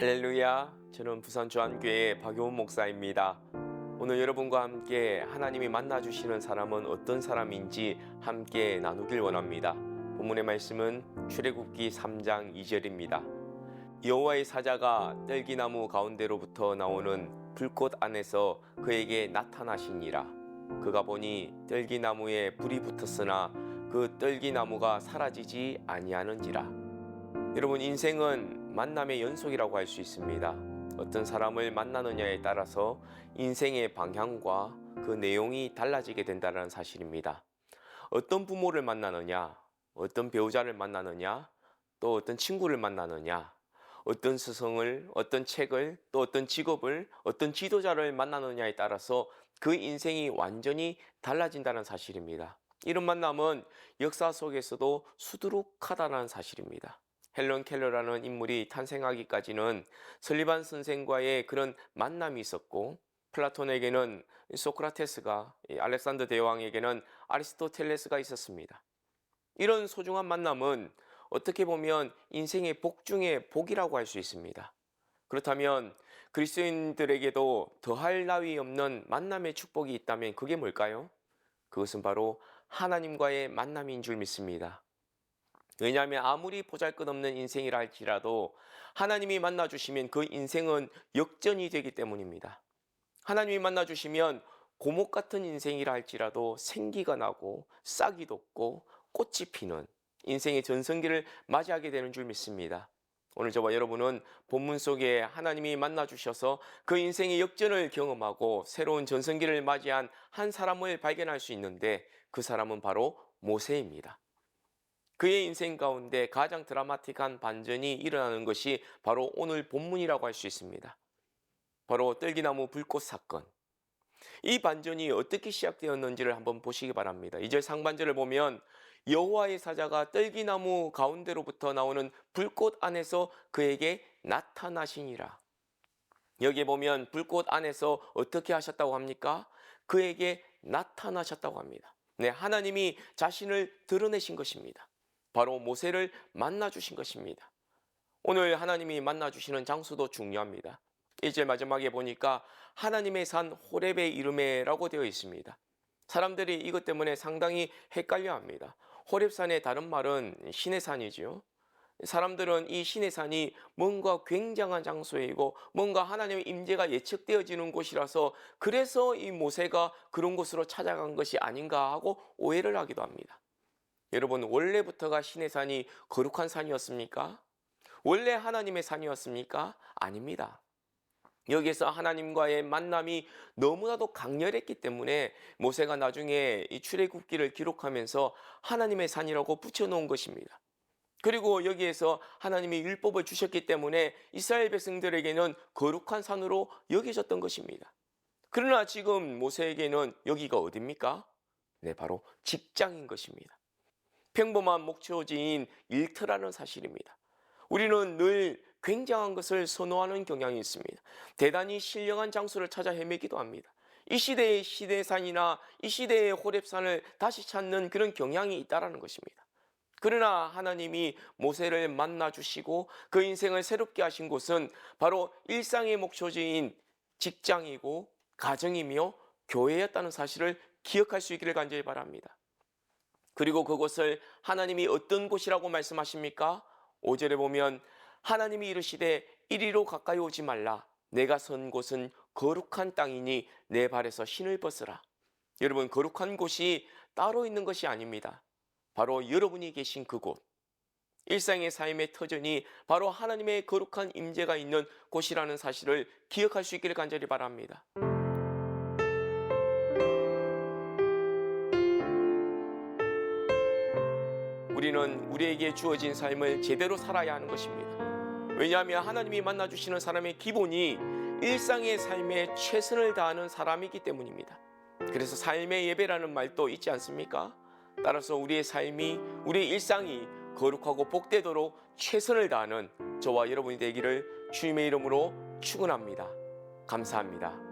할렐루야, 저는 부산 주안교회 박효훈 목사입니다. 오늘 여러분과 함께 하나님이 만나주시는 사람은 어떤 사람인지 함께 나누길 원합니다. 본문의 말씀은 출애굽기 3장 2절입니다. 여호와의 사자가 떨기나무 가운데로부터 나오는 불꽃 안에서 그에게 나타나시니라. 그가 보니 떨기나무에 불이 붙었으나 그 떨기나무가 사라지지 아니하는지라. 여러분, 인생은 만남의 연속이라고 할 수 있습니다. 어떤 사람을 만나느냐에 따라서 인생의 방향과 그 내용이 달라지게 된다는 사실입니다. 어떤 부모를 만나느냐, 어떤 배우자를 만나느냐, 또 어떤 친구를 만나느냐, 어떤 스승을, 어떤 책을, 또 어떤 직업을, 어떤 지도자를 만나느냐에 따라서 그 인생이 완전히 달라진다는 사실입니다. 이런 만남은 역사 속에서도 수두룩하다는 사실입니다. 헬런 켈러라는 인물이 탄생하기까지는 설리반 선생과의 그런 만남이 있었고, 플라톤에게는 소크라테스가, 알렉산더 대왕에게는 아리스토텔레스가 있었습니다. 이런 소중한 만남은 어떻게 보면 인생의 복 중에 복이라고 할 수 있습니다. 그렇다면 그리스도인들에게도 더할 나위 없는 만남의 축복이 있다면 그게 뭘까요? 그것은 바로 하나님과의 만남인 줄 믿습니다. 왜냐하면 아무리 보잘것없는 인생이라 할지라도 하나님이 만나주시면 그 인생은 역전이 되기 때문입니다. 하나님이 만나주시면 고목 같은 인생이라 할지라도 생기가 나고 싹이 돋고 꽃이 피는 인생의 전성기를 맞이하게 되는 줄 믿습니다. 오늘 저와 여러분은 본문 속에 하나님이 만나주셔서 그 인생의 역전을 경험하고 새로운 전성기를 맞이한 한 사람을 발견할 수 있는데, 그 사람은 바로 모세입니다. 그의 인생 가운데 가장 드라마틱한 반전이 일어나는 것이 바로 오늘 본문이라고 할 수 있습니다. 바로 떨기나무 불꽃 사건. 이 반전이 어떻게 시작되었는지를 한번 보시기 바랍니다. 2절 상반절을 보면 여호와의 사자가 떨기나무 가운데로부터 나오는 불꽃 안에서 그에게 나타나시니라. 여기에 보면 불꽃 안에서 어떻게 하셨다고 합니까? 그에게 나타나셨다고 합니다. 네, 하나님이 자신을 드러내신 것입니다. 바로 모세를 만나주신 것입니다. 오늘 하나님이 만나주시는 장소도 중요합니다. 1절 마지막에 보니까 하나님의 산 호렙의 이름에라고 되어 있습니다. 사람들이 이것 때문에 상당히 헷갈려합니다. 호렙산의 다른 말은 신의 산이지요. 사람들은 이 신의 산이 뭔가 굉장한 장소이고 뭔가 하나님의 임재가 예측되어지는 곳이라서 그래서 이 모세가 그런 곳으로 찾아간 것이 아닌가 하고 오해를 하기도 합니다. 여러분, 원래부터가 신의 산이 거룩한 산이었습니까? 원래 하나님의 산이었습니까? 아닙니다. 여기에서 하나님과의 만남이 너무나도 강렬했기 때문에 모세가 나중에 이 출애굽기를 기록하면서 하나님의 산이라고 붙여놓은 것입니다. 그리고 여기에서 하나님이 율법을 주셨기 때문에 이스라엘 백성들에게는 거룩한 산으로 여겨졌던 것입니다. 그러나 지금 모세에게는 여기가 어디입니까? 네, 바로 직장인 것입니다. 평범한 목초지인 일터라는 사실입니다. 우리는 늘 굉장한 것을 선호하는 경향이 있습니다. 대단히 신령한 장소를 찾아 헤매기도 합니다. 이 시대의 시내산이나 이 시대의 호렙산을 다시 찾는 그런 경향이 있다는 것입니다. 그러나 하나님이 모세를 만나주시고 그 인생을 새롭게 하신 곳은 바로 일상의 목초지인 직장이고 가정이며 교회였다는 사실을 기억할 수 있기를 간절히 바랍니다. 그리고 그곳을 하나님이 어떤 곳이라고 말씀하십니까? 5절에 보면 하나님이 이르시되 이리로 가까이 오지 말라. 내가 선 곳은 거룩한 땅이니 내 발에서 신을 벗으라. 여러분, 거룩한 곳이 따로 있는 것이 아닙니다. 바로 여러분이 계신 그곳, 일상의 삶의 터전이 바로 하나님의 거룩한 임재가 있는 곳이라는 사실을 기억할 수 있기를 간절히 바랍니다. 우리는 우리에게 주어진 삶을 제대로 살아야 하는 것입니다. 왜냐하면 하나님이 만나주시는 사람의 기본이 일상의 삶에 최선을 다하는 사람이기 때문입니다. 그래서 삶의 예배라는 말도 있지 않습니까? 따라서 우리의 삶이, 우리의 일상이 거룩하고 복되도록 최선을 다하는 저와 여러분이 되기를 주님의 이름으로 축원합니다. 감사합니다.